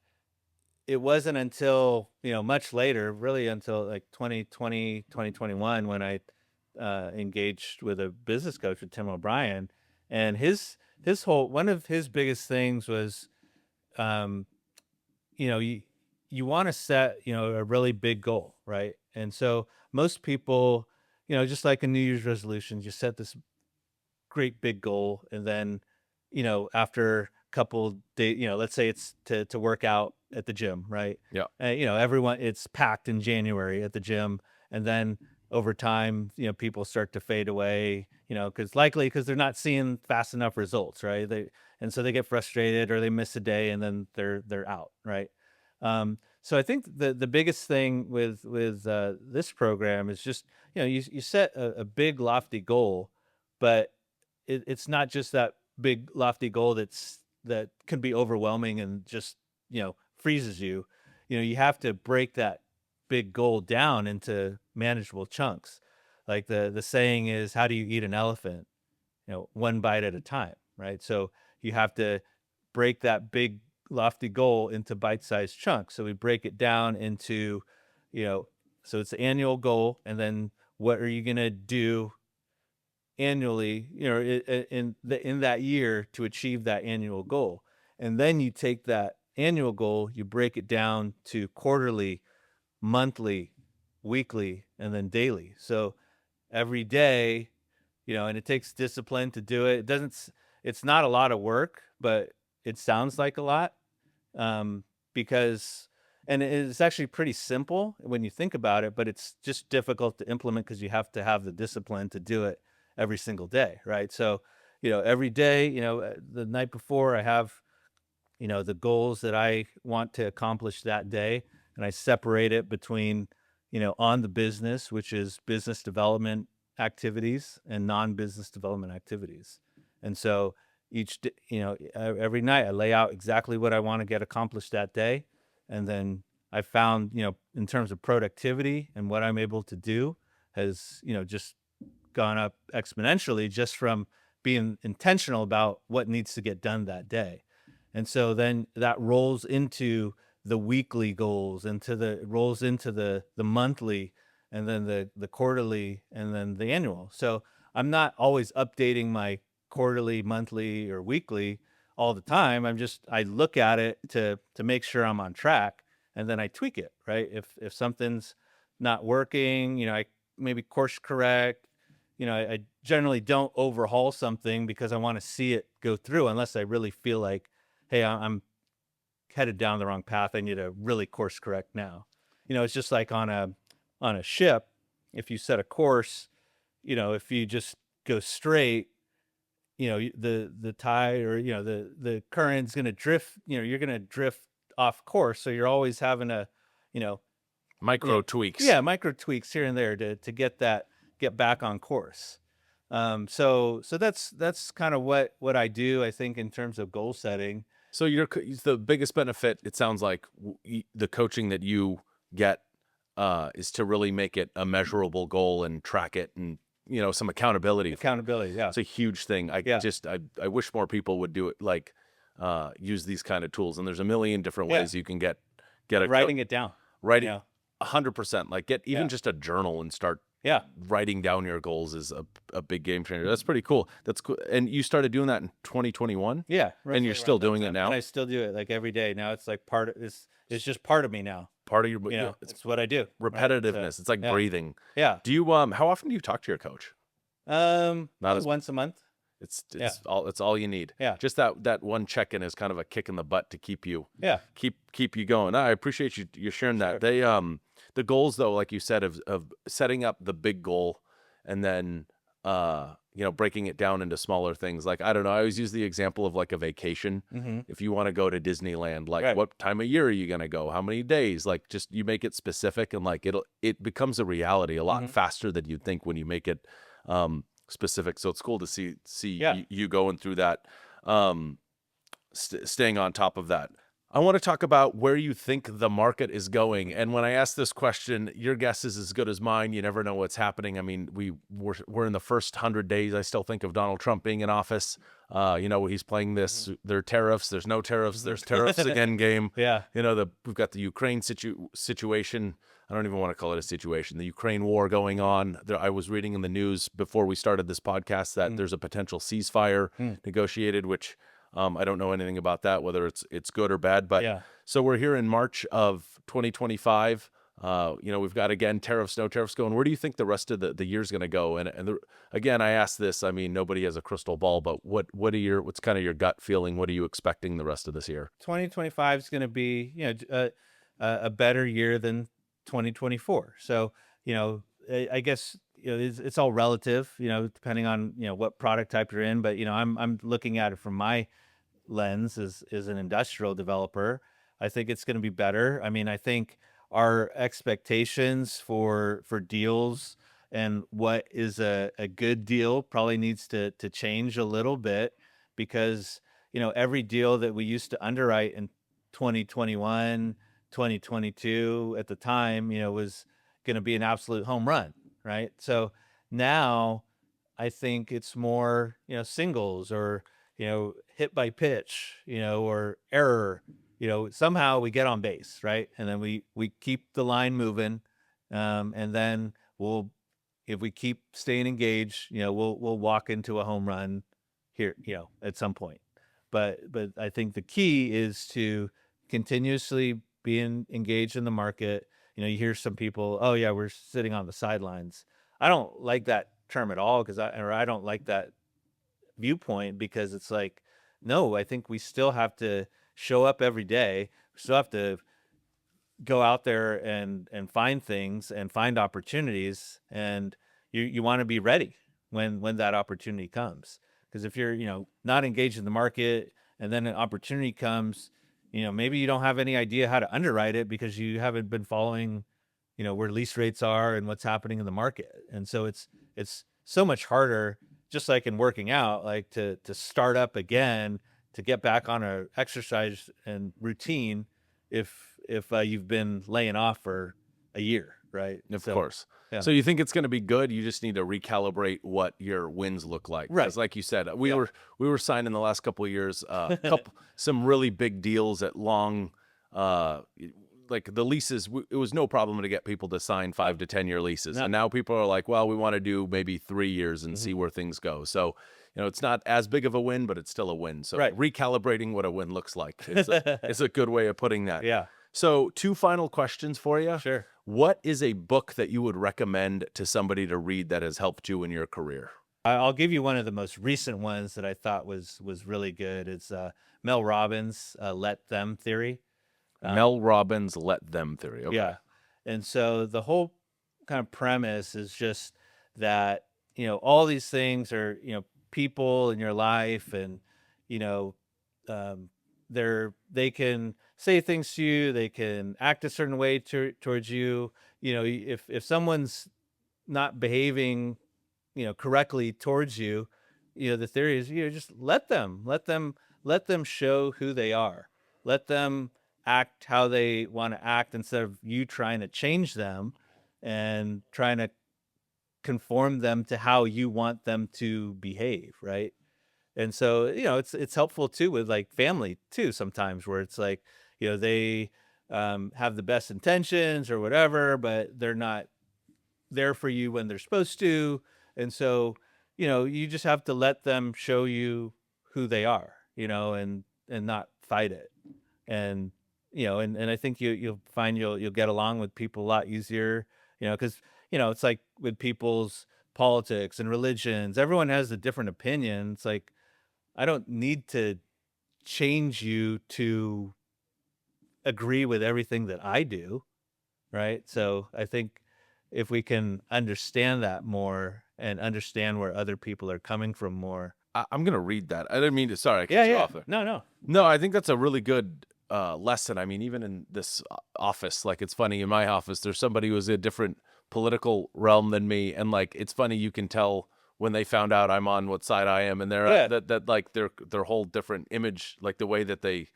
it wasn't until, much later, really until like 2020, 2021, when I engaged with a business coach with Tim O'Brien. And his whole one of his biggest things was, um, you want to set, a really big goal, right? And so most people, just like a New Year's resolution, you set this great big goal, and then after a couple days, let's say it's to work out at the gym, right? Yeah. Everyone, it's packed in January at the gym, and then over time, people start to fade away, because they're not seeing fast enough results, right? And so they get frustrated, or they miss a day, and then they're out, right? So I think the biggest thing with this program is just, you set a big lofty goal, but it's not just that big lofty goal that can be overwhelming and just freezes you. You have to break that big goal down into manageable chunks. Like the saying is, how do you eat an elephant? One bite at a time, right? So you have to break that big lofty goal into bite-sized chunks. So we break it down into, you know so it's the annual goal, and then what are you going to do annually, in that year to achieve that annual goal. And then you take that annual goal, you break it down to quarterly, monthly, weekly, and then daily. So every day, and it takes discipline to do it. It's not a lot of work, but it sounds like a lot, because, and it's actually pretty simple when you think about it, but it's just difficult to implement because you have to have the discipline to do it every single day, right? So, every day, the night before, I have, the goals that I want to accomplish that day, and I separate it between, on the business, which is business development activities, and non-business development activities. And so every night I lay out exactly what I want to get accomplished that day. And then I found, in terms of productivity and what I'm able to do has, just gone up exponentially just from being intentional about what needs to get done that day. And so then that rolls into the weekly goals, rolls into the monthly, and then the quarterly, and then the annual. So I'm not always updating my quarterly, monthly, or weekly all the time. I look at it to make sure I'm on track, and then I tweak it, right? If something's not working, I maybe course correct. I generally don't overhaul something because I want to see it go through, unless I really feel like, hey, I'm headed down the wrong path. I need to really course correct now. It's just like on a ship. If you set a course, if you just go straight, the tide, or the current's going to drift. You're going to drift off course. So you're always having to, Micro tweaks. yeah, micro tweaks here and there to get back on course. So that's kind of what I do, I think, in terms of goal setting. So the biggest benefit, it sounds like, the coaching that you get is to really make it a measurable goal and track it, and some accountability. Yeah. It's a huge thing. I wish more people would do it, like use these kind of tools. And there's a million different ways you can get it. Writing it down. Writing 100%. Like get even just a journal and start Yeah. writing down your goals is a big game changer. That's pretty cool. That's cool. And you started doing that in 2021? Yeah. And you're still doing it now? And I still do it like every day. Now it's like it's just part of me now. Part of your, it's what I do. repetitiveness. Right? So, it's like breathing. Yeah. Do you how often do you talk to your coach? Once a month. It's all you need. Yeah. Just that one check-in is kind of a kick in the butt to keep you keep you going. I appreciate you sharing that. They the goals, though, like you said, of setting up the big goal, and then breaking it down into smaller things. Like, I don't know, I always use the example of like a vacation. Mm-hmm. If you want to go to Disneyland, like what time of year are you gonna go? How many days? Like, just you make it specific, and like it becomes a reality a lot faster than you'd think when you make it specific. So it's cool to see you going through that, staying on top of that. I want to talk about where you think the market is going. And when I ask this question, your guess is as good as mine. You never know what's happening. I mean, we're in the first 100 days. I still think of Donald Trump being in office. He's playing this, there are tariffs, there's no tariffs, there's tariffs again game. Yeah. We've got the Ukraine situation. I don't even want to call it a situation. The Ukraine war going on. I was reading in the news before we started this podcast that there's a potential ceasefire negotiated, which I don't know anything about that, whether it's good or bad. But so we're here in March of 2025. We've got, again, tariffs, no tariffs going. Where do you think the rest of the year's going to go? Again, I ask this. I mean, nobody has a crystal ball, but what's kind of your gut feeling? What are you expecting the rest of this year? 2025 is going to be a better year than 2024. So I guess it's all relative, depending on what product type you're in. But I'm looking at it from my lens as an industrial developer. I think it's going to be better. I mean, I think our expectations for deals and what is a good deal probably needs to change a little bit, because every deal that we used to underwrite in 2021, 2022 at the time, was going to be an absolute home run, right? So now I think it's more, singles, or, hit by pitch, or error, somehow we get on base, right? And then we keep the line moving. And then if we keep staying engaged, we'll walk into a home run here, at some point. But I think the key is to continuously being engaged in the market. You hear some people, oh yeah, we're sitting on the sidelines. I don't like that term at all because I don't like that viewpoint because it's like, no, I think we still have to show up every day. We still have to go out there and find things and find opportunities, and you want to be ready when that opportunity comes. Because if you're not engaged in the market and then an opportunity comes, maybe you don't have any idea how to underwrite it because you haven't been following where lease rates are and what's happening in the market. And so it's so much harder, just like in working out, like to start up again, to get back on a exercise and routine if you've been laying off for a year, right? Of So course. yeah. So you think it's going to be good? You just need to recalibrate what your wins look like, because, Right. like you said, we Yeah. were signing the last couple of years, some really big deals at long, uh, like the leases. It was no problem to get people to sign 5 to 10 year leases, No. and now people are like, well, we want to do maybe 3 years and Mhm. see where things go. So it's not as big of a win, but it's still a win. So Right. recalibrating what a win looks like is a good way of putting that. Yeah. So 2 final questions for you. Sure. What is a book that you would recommend to somebody to read that has helped you in your career? I'll give you one of the most recent ones that I thought was really good. It's Mel Robbins' "Let Them" theory. Mel Robbins' Let Them theory. Okay. Yeah. And so the whole kind of premise is just that, all these things are, people in your life, and, you know, um, they can say things to you, they can act a certain way towards you. If someone's not behaving, correctly towards you, the theory is, just let them show who they are. Let them act how they want to act instead of you trying to change them and trying to conform them to how you want them to behave, right? And so, it's helpful too with like family too sometimes, where it's like, they have the best intentions or whatever, but they're not there for you when they're supposed to. And so, you just have to let them show you who they are, and not fight it. And, and I think you'll find you'll get along with people a lot easier, because, it's like with people's politics and religions, everyone has a different opinion. It's like, I don't need to change you to agree with everything that I do. Right. So I think if we can understand that more and understand where other people are coming from more. I'm gonna read that. I didn't mean to. Sorry, I Yeah. cut you Yeah. off there. No. No, I think that's a really good lesson. I mean, even in this office, like it's funny in my office, there's somebody who's a different political realm than me, and like it's funny you can tell when they found out I'm on what side I am, and they're Yeah. that like their whole different image, like the way that they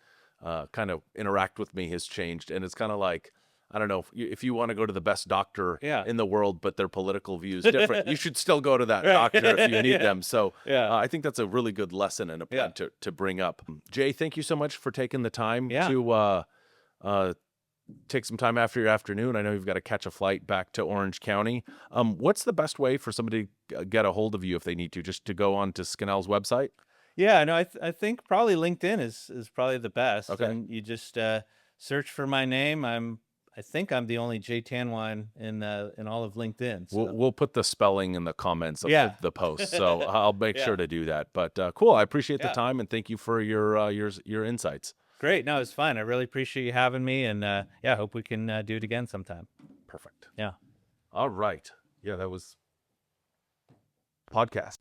kind of interact with me has changed, and it's kind of like. I don't know if you want to go to the best doctor Yeah. in the world, but their political views different. You should still go to that Right. doctor if you need Yeah. them. So Yeah. I think that's a really good lesson and a Yeah. point to bring up. Jay, thank you so much for taking the time Yeah. to take some time after your afternoon. I know you've got to catch a flight back to Orange County. What's the best way for somebody to get a hold of you if they need to? Just to go on to Skinnell's website? Yeah. No, I think probably LinkedIn is probably the best. Okay. And you just search for my name. I think I'm the only Jay Tanjuan in all of LinkedIn. So We'll put the spelling in the comments of yeah. the post, so I'll make Yeah. sure to do that. But cool, I appreciate the Yeah. time and thank you for your insights. Great. No, it's fun. I really appreciate you having me, and yeah, I hope we can do it again sometime. Perfect. Yeah. All right. Yeah, that was podcast.